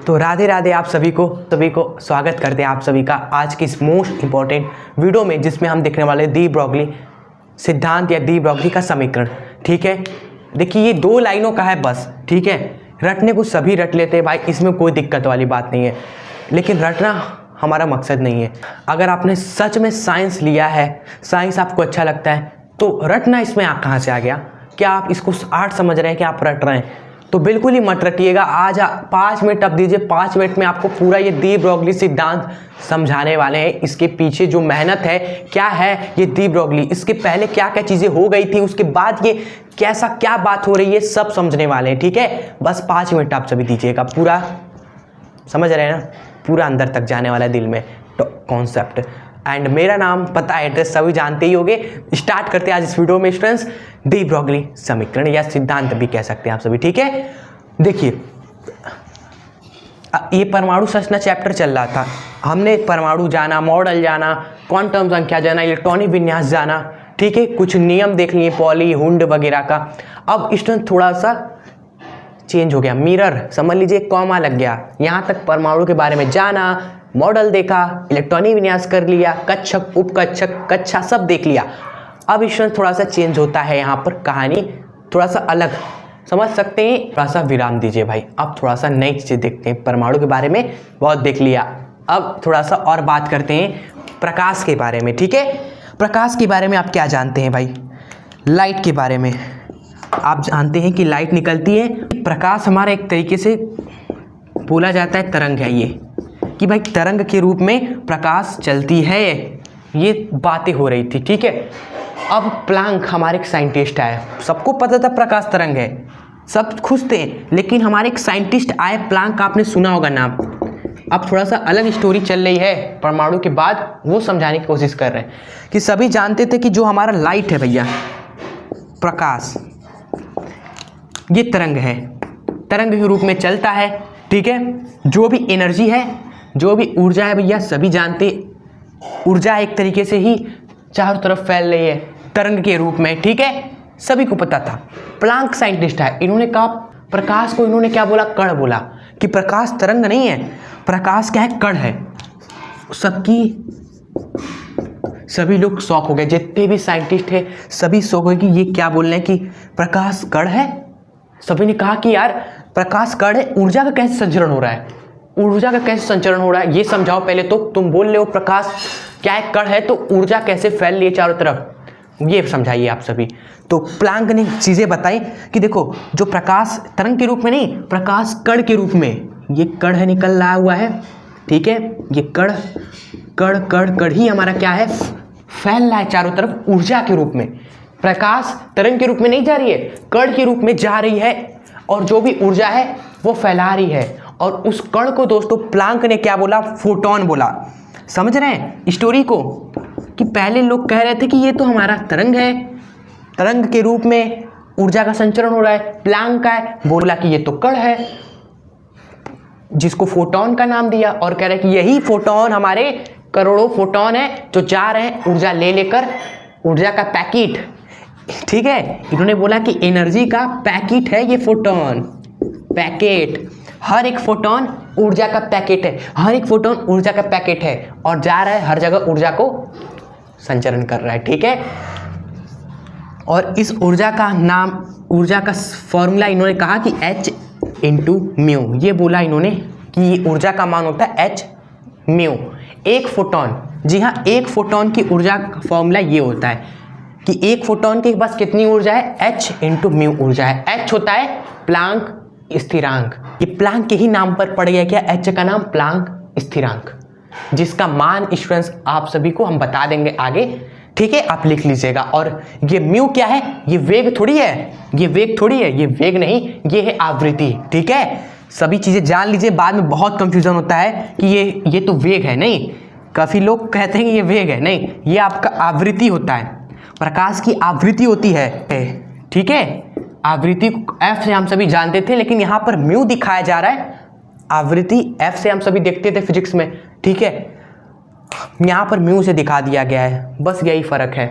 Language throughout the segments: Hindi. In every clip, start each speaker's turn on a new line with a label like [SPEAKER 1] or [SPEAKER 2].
[SPEAKER 1] तो राधे राधे आप सभी को स्वागत करते हैं आप सभी का आज की इस मोस्ट इंपॉर्टेंट वीडियो में, जिसमें हम देखने वाले डी ब्रोगली सिद्धांत या डी ब्रोगली का समीकरण। ठीक है, देखिए ये 2 लाइनों का है बस। ठीक है, रटने को सभी रट लेते हैं भाई, इसमें कोई दिक्कत वाली बात नहीं है, लेकिन रटना हमारा मकसद नहीं है। अगर आपने सच में साइंस लिया है, साइंस आपको अच्छा लगता है, तो रटना इसमें कहाँ से आ गया? क्या आप इसको आर्ट समझ रहे हैं कि आप रट रहे हैं? तो बिल्कुल ही मत रटिएगा। आज 5 मिनट आप दीजिए, 5 मिनट में आपको पूरा ये डी ब्रोगली सिद्धांत समझाने वाले हैं। इसके पीछे जो मेहनत है, क्या है ये डी ब्रोगली, इसके पहले क्या क्या चीज़ें हो गई थी, उसके बाद ये कैसा क्या बात हो रही है, सब समझने वाले हैं। ठीक है, बस 5 मिनट आप सभी दीजिएगा, पूरा समझ रहे हैं ना, पूरा अंदर तक जाने वाला है दिल में तो कॉन्सेप्ट। एंड मेरा नाम, पता, एड्रेस सभी जानते ही होंगे। स्टार्ट करते हैं आज इस वीडियो में स्टूडेंट्स डी ब्रोगली समीकरण या सिद्धांत भी कह सकते हैं आप सभी। ठीक है, देखिए ये परमाणु संरचना चैप्टर चल रहा था, हमने परमाणु जाना, मॉडल जाना, क्वांटम संख्या जाना, इलेक्ट्रॉनिक विन्यास जाना। ठीक है, कुछ नियम देख लिए, पॉली हुंड वगैरह का। अब स्टूडेंट थोड़ा सा चेंज हो गया, मिरर समझ लीजिए, कॉमा लग गया। यहाँ तक परमाणु के बारे में जाना, मॉडल देखा, इलेक्ट्रॉनिक विन्यास कर लिया, कक्षक, उपकक्षक, कक्षा सब देख लिया। अब इसमें थोड़ा सा चेंज होता है, यहाँ पर कहानी थोड़ा सा अलग समझ सकते हैं। थोड़ा सा विराम दीजिए भाई, अब थोड़ा सा नई चीज़ें देखते हैं। परमाणु के बारे में बहुत देख लिया, अब थोड़ा सा और बात करते हैं प्रकाश के बारे में। ठीक है, प्रकाश के बारे में आप क्या जानते हैं भाई? लाइट के बारे में आप जानते हैं कि लाइट निकलती है। प्रकाश हमारा एक तरीके से बोला जाता है तरंग है ये, कि भाई तरंग के रूप में प्रकाश चलती है, ये बातें हो रही थी। ठीक है, अब प्लांक हमारे एक साइंटिस्ट आए, सबको पता था प्रकाश तरंग है, सब खुश थे, लेकिन हमारे एक साइंटिस्ट आए प्लांक, आपने सुना होगा नाम। अब थोड़ा सा अलग स्टोरी चल रही है परमाणु के बाद, वो समझाने की कोशिश कर रहे हैं कि सभी जानते थे कि जो हमारा लाइट है भैया, प्रकाश, ये तरंग है, तरंग के रूप में चलता है। ठीक है, जो भी एनर्जी है, जो भी ऊर्जा है भैया, सभी जानते ऊर्जा एक तरीके से ही चारों तरफ फैल रही है तरंग के रूप में। ठीक है, सभी को पता था। प्लांक साइंटिस्ट है, इन्होंने कहा प्रकाश को, इन्होंने क्या बोला, कण बोला, कि प्रकाश तरंग नहीं है, प्रकाश क्या है, कण है। सभी लोग शॉक हो गए, जितने भी साइंटिस्ट है सभी शॉक हो गए कि ये क्या बोल रहे हैं कि प्रकाश कण है। सभी ने कहा कि यार प्रकाश कण है, ऊर्जा का कैसे संचरण हो रहा है, ऊर्जा का कैसे संचरण हो रहा है, ये समझाओ पहले। तो तुम बोल रहे हो प्रकाश क्या है, कण है, तो ऊर्जा कैसे फैल रही है चारों तरफ, ये समझाइए आप सभी। तो प्लांक ने चीज़ें बताई कि देखो, जो प्रकाश तरंग के रूप में नहीं, प्रकाश कण के रूप में, ये कण है, निकल रहा हुआ है। ठीक है, ये कण ही हमारा क्या है, फैल रहा है चारों तरफ ऊर्जा के रूप में। प्रकाश तरंग के रूप में नहीं जा रही है, कण के रूप में जा रही है, और जो भी ऊर्जा है वो फैला रही है। और उस कण को दोस्तों प्लांक ने क्या बोला, फोटोन बोला। समझ रहे हैं स्टोरी को, कि पहले लोग कह रहे थे कि ये तो हमारा तरंग है, तरंग के रूप में ऊर्जा का संचरण हो रहा है। प्लांक का है, बोला कि ये तो कण है, जिसको फोटोन का नाम दिया, और कह रहे कि यही फोटोन हमारे करोड़ों फोटोन है जो जा रहे हैं ऊर्जा ले लेकर, ऊर्जा का पैकेट। ठीक है, इन्होंने बोला कि एनर्जी का पैकेट है ये फोटोन, पैकेट, हर एक फोटोन ऊर्जा का पैकेट है, हर एक फोटोन ऊर्जा का पैकेट है, और जा रहा है हर जगह ऊर्जा को संचरण कर रहा है। ठीक है, और इस ऊर्जा का नाम, ऊर्जा का फॉर्मूला इन्होंने कहा कि H × म्यू, ये बोला इन्होंने कि ऊर्जा का मान होता है H म्यू, एक फोटोन। जी हाँ, एक फोटोन की ऊर्जा का फॉर्मूला ये होता है कि एक फोटोन के पास कितनी ऊर्जा है, H × म्यू ऊर्जा है। H होता है प्लांक स्थिरांक, ये प्लांक के ही नाम पर पड़ गया क्या, H का नाम प्लांक स्थिरांक, जिसका मान स्टूडेंट्स आप सभी को हम बता देंगे आगे। ठीक है, आप लिख लीजिएगा। और ये म्यू क्या है, ये वेग थोड़ी है, ये वेग थोड़ी है, ये वेग नहीं, ये है आवृत्ति। ठीक है, सभी चीज़ें जान लीजिए, बाद में बहुत कंफ्यूजन होता है कि ये तो वेग है, नहीं, काफ़ी लोग कहते हैं कि ये वेग है, नहीं, ये आपका आवृत्ति होता है, प्रकाश की आवृत्ति होती है। ठीक है, आवृत्ति F से हम सभी जानते थे, लेकिन यहाँ पर म्यू दिखाया जा रहा है, आवृत्ति F से हम सभी देखते थे फिजिक्स में। ठीक है, यहाँ पर म्यू से दिखा दिया गया है, बस यही फर्क है।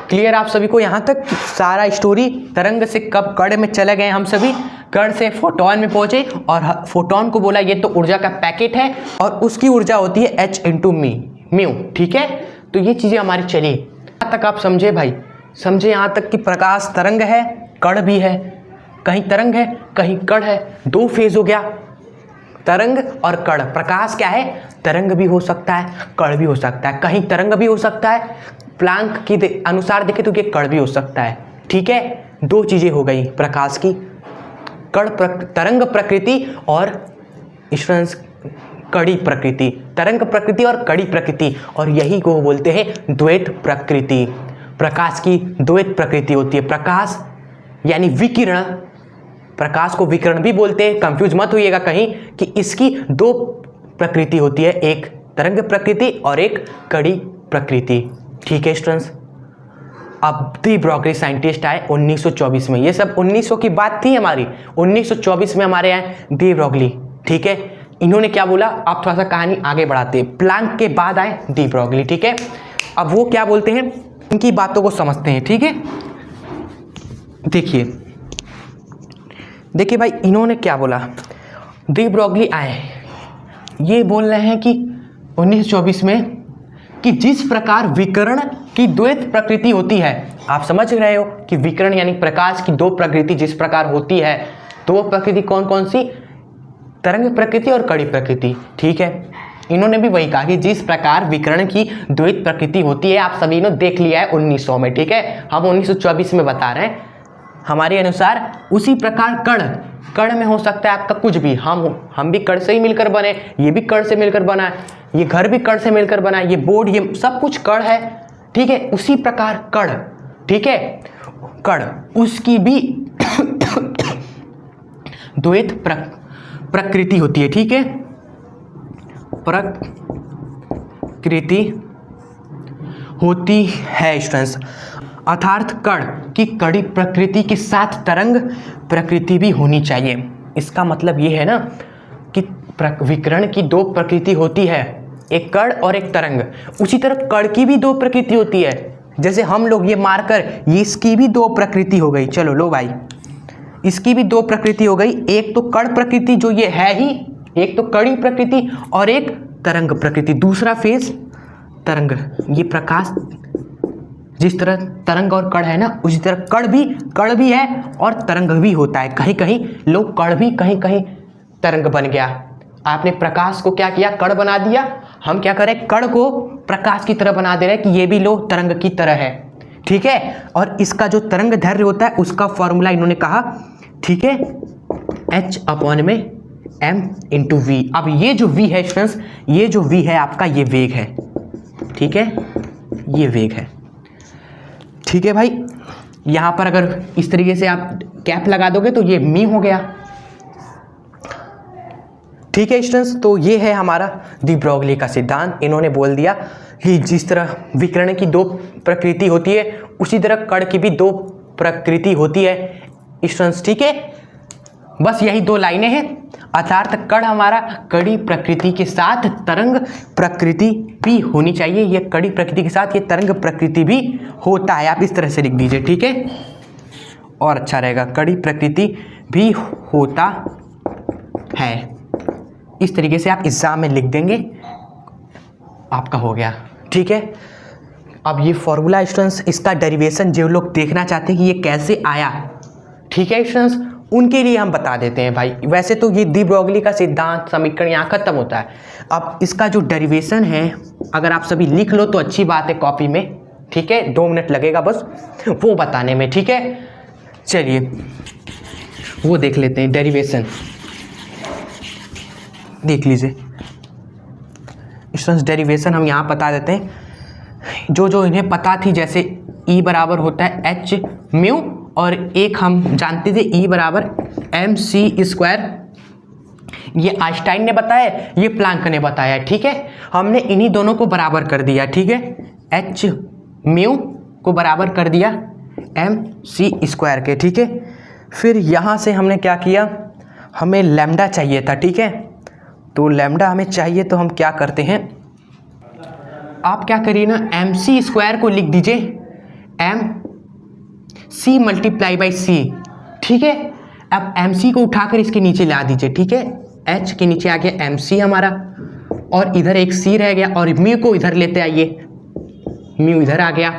[SPEAKER 1] क्लियर आप सभी को यहाँ तक? सारा स्टोरी तरंग से कब कण में चले गए हम सभी, कण से फोटोन में पहुंचे और फोटोन को बोला ये तो ऊर्जा का पैकेट है और उसकी ऊर्जा होती है h इंटू म्यू। ठीक है, तो ये चीज़ें हमारी चली। यहाँ तक आप समझे भाई, समझे यहाँ तक कि प्रकाश तरंग है, कण भी है, कहीं तरंग है कहीं कण है, दो फेज हो गया, तरंग और कण। प्रकाश क्या है, तरंग भी हो सकता है कण भी हो सकता है, कहीं तरंग भी हो सकता है, प्लांक के अनुसार देखें तो ये कण भी हो सकता है। ठीक है, दो चीज़ें हो गई प्रकाश की, कण तरंग प्रकृति और स्टूडेंट्स कड़ी प्रकृति, तरंग प्रकृति और कड़ी प्रकृति, और यही को बोलते हैं द्वैत प्रकृति। प्रकाश की द्वैत प्रकृति होती है। प्रकाश यानी विकिरण, प्रकाश को विकिरण भी बोलते हैं, कंफ्यूज मत होइएगा कहीं कि इसकी दो प्रकृति होती है, एक तरंग प्रकृति और एक कड़ी प्रकृति। ठीक है स्टूडेंट्स, अब डी ब्रॉगली साइंटिस्ट आए 1924 में। ये सब 1900 की बात थी हमारी, 1924 में हमारे यहाँ डी ब्रॉगली। ठीक है, इन्होंने क्या बोला, आप थोड़ा सा कहानी आगे बढ़ाते हैं। प्लांक के बाद आए डी ब्रॉगली। ठीक है, अब वो क्या बोलते हैं, इनकी बातों को समझते हैं। ठीक है, देखिए भाई, इन्होंने क्या बोला, डी ब्रॉगली आए, ये बोल रहे हैं कि 1924 में कि जिस प्रकार विकिरण की द्वैत प्रकृति होती है, आप समझ रहे हो कि विकिरण यानी प्रकाश की दो प्रकृति जिस प्रकार होती है, दो प्रकृति कौन कौन सी, तरंग प्रकृति और कड़ी प्रकृति। ठीक है, इन्होंने भी वही कहा कि जिस प्रकार विकिरण की द्वैत प्रकृति होती है, आप सभी ने देख लिया है 1900 में। ठीक है, हम 1924 में बता रहे हैं हमारे अनुसार। उसी प्रकार कण में हो सकता है आपका कुछ भी, हम भी कण से ही मिलकर बने, ये भी कण से मिलकर बना है, ये घर भी कण से मिलकर बना है, ये बोर्ड, ये सब कुछ कण है। ठीक है, उसी प्रकार कण, ठीक है, कण उसकी भी द्वैत प्रकृति होती है। ठीक है, प्रकृति होती है स्टूडेंट्स, अर्थात कण की कड़ी प्रकृति के साथ तरंग प्रकृति भी होनी चाहिए। इसका मतलब ये है ना कि विकिरण की दो प्रकृति होती है, एक कण और एक तरंग। उसी तरह कण की भी दो प्रकृति होती है, जैसे हम लोग ये मारकर, ये इसकी भी दो प्रकृति हो गई। चलो लो भाई, इसकी भी दो प्रकृति हो गई, एक तो कण प्रकृति जो ये है ही, एक तो कड़ी प्रकृति और एक तरंग प्रकृति, दूसरा फेज तरंग। ये प्रकाश जिस तरह तरंग और कण है ना, उसी तरह कण भी है और तरंग भी होता है। कहीं कहीं लोग कण भी, कहीं कहीं तरंग बन गया। आपने प्रकाश को क्या किया, कण बना दिया, हम क्या करें, कण को प्रकाश की तरह बना दे रहे हैं कि ये भी लो तरंग की तरह है। ठीक है, और इसका जो तरंग दैर्घ्य होता है उसका फॉर्मूला इन्होंने कहा, ठीक है, h/m/v। अब ये जो v है स्टूडेंट्स, ये जो v है आपका, ये वेग है। ठीक है, ये वेग है। ठीक है भाई, यहाँ पर अगर इस तरीके से आप कैप लगा दोगे तो ये मी हो गया। ठीक है स्टूडेंट्स, तो ये है हमारा डी ब्रॉगली का सिद्धांत। इन्होंने बोल दिया कि जिस तरह विकिरण की दो प्रकृति होती है, उसी तरह कण की भी दो प्रकृति होती है स्टूडेंट्स। ठीक है, बस यही दो लाइनें हैं, अर्थात कण हमारा कड़ी प्रकृति के साथ तरंग प्रकृति भी होनी चाहिए। ये कड़ी प्रकृति के साथ ये तरंग प्रकृति भी होता है, आप इस तरह से लिख दीजिए। ठीक है, और अच्छा रहेगा, कड़ी प्रकृति भी होता है, इस तरीके से आप एग्जाम में लिख देंगे, आपका हो गया। ठीक है, अब ये फॉर्मूला स्टूडेंट्स, इसका डेरिवेशन जो लोग देखना चाहते हैं कि ये कैसे आया, ठीक है स्टूडेंट्स, उनके लिए हम बता देते हैं भाई। वैसे तो ये डी ब्रॉगली का सिद्धांत समीकरण यहाँ खत्म होता है। अब इसका जो डेरिवेशन है, अगर आप सभी लिख लो तो अच्छी बात है कॉपी में। ठीक है, 2 मिनट लगेगा बस वो बताने में। ठीक है, चलिए वो देख लेते हैं, डेरिवेशन देख लीजिए स्टूडेंट्स। डेरिवेशन हम यहाँ बता देते हैं, जो इन्हें पता थी, जैसे E बराबर होता है h/म्यू, और एक हम जानते थे E बराबर mc²। ये आइंस्टाइन ने बताया, ये प्लांक ने बताया। ठीक है, हमने इन्हीं दोनों को बराबर कर दिया। ठीक है, h/म्यू को बराबर कर दिया mc² के। ठीक है, फिर यहाँ से हमने क्या किया, हमें लैम्डा चाहिए था। ठीक है, तो लैम्डा हमें चाहिए तो हम क्या करते हैं, आप क्या करिए ना, mc² को लिख दीजिए mc × c। ठीक है, अब MC को उठाकर इसके नीचे ला दीजिए, ठीक है। H के नीचे आ गया MC हमारा, और इधर एक C रह गया, और म्यू को इधर लेते आइए, म्यू इधर आ गया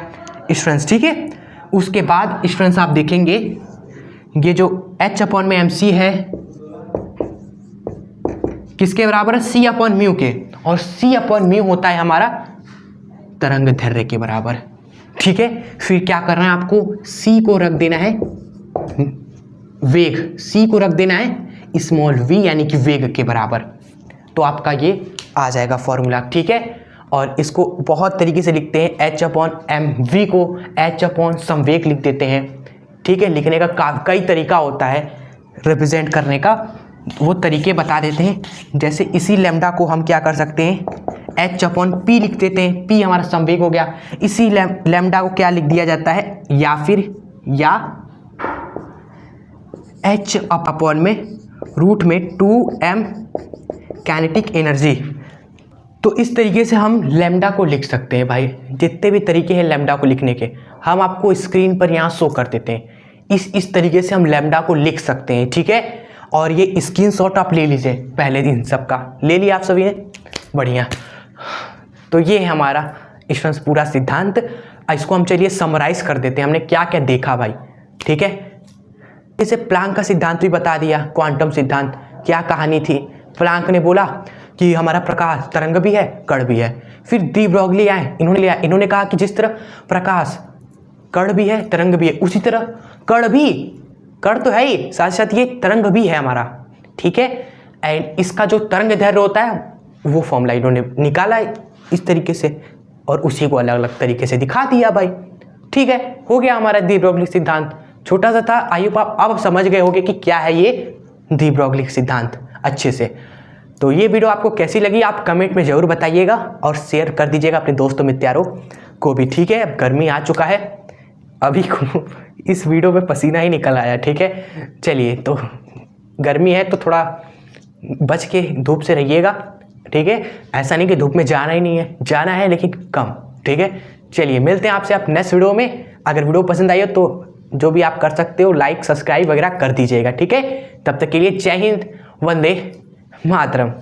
[SPEAKER 1] स्टूडेंट्स, ठीक है। उसके बाद स्टूडेंट्स आप देखेंगे ये जो H अपॉन में MC है किसके बराबर है, C अपॉन म्यू के, और C अपॉन म्यू होता है हमारा तरंग दैर्ध्य के बराबर, ठीक है। फिर क्या करना है आपको, C को रख देना है वेग, C को रख देना है स्मॉल v यानी कि वेग के बराबर, तो आपका ये आ जाएगा फॉर्मूला, ठीक है। और इसको बहुत तरीके से लिखते हैं, H अपॉन एम वी को H अपॉन संवेग लिख देते हैं, ठीक है। लिखने का कई तरीका होता है रिप्रेजेंट करने का, वो तरीके बता देते हैं। जैसे इसी लैम्डा को हम क्या कर सकते हैं, H अपॉन पी लिख देते हैं, P हमारा संवेग हो गया। इसी लैम्डा को क्या लिख दिया जाता है, या H अपॉन में रूट में 2m काइनेटिक एनर्जी। तो इस तरीके से हम लैम्डा को लिख सकते हैं भाई। जितने भी तरीके हैं लैम्डा को लिखने के, हम आपको स्क्रीन पर यहाँ शो कर देते हैं। इस तरीके से हम लैम्डा को लिख सकते हैं, ठीक है। और ये स्क्रीनशॉट आप ले लीजिए पहले दिन सबका, ले लिया आप सभी ने, बढ़िया। तो ये है हमारा स्टूडेंट्स पूरा सिद्धांत। इसको हम चलिए समराइज कर देते हैं, हमने क्या क्या देखा भाई, ठीक है। इसे प्लांक का सिद्धांत भी बता दिया, क्वांटम सिद्धांत क्या कहानी थी। प्लांक ने बोला कि हमारा प्रकाश तरंग भी है, कण भी है। फिर डी ब्रॉगली आए, इन्होंने कहा कि जिस तरह प्रकाश कण भी है तरंग भी है, उसी तरह कण तो है ही, साथ साथ ये तरंग भी है हमारा, ठीक है। एंड इसका जो तरंग दैर्ध्य होता है वो फॉर्मूला इन्होंने निकाला इस तरीके से, और उसी को अलग अलग तरीके से दिखा दिया भाई, ठीक है। हो गया हमारा डी ब्रॉगली सिद्धांत, छोटा सा था। आई होप आप अब समझ गए होंगे कि क्या है ये डी ब्रॉगली सिद्धांत अच्छे से। तो ये वीडियो आपको कैसी लगी आप कमेंट में ज़रूर बताइएगा, और शेयर कर दीजिएगा अपने दोस्तों मित्रों को भी, ठीक है। अब गर्मी आ चुका है, अभी इस वीडियो में पसीना ही निकल आया, ठीक है। चलिए, तो गर्मी है तो थोड़ा बच के धूप से रहिएगा, ठीक है। ऐसा नहीं कि धूप में जाना ही नहीं है, जाना है लेकिन कम, ठीक है। चलिए मिलते हैं आपसे आप नेक्स्ट वीडियो में। अगर वीडियो पसंद आई हो तो जो भी आप कर सकते हो लाइक सब्सक्राइब वगैरह कर दीजिएगा, ठीक है। तब तक के लिए जय हिंद, वंदे मातरम।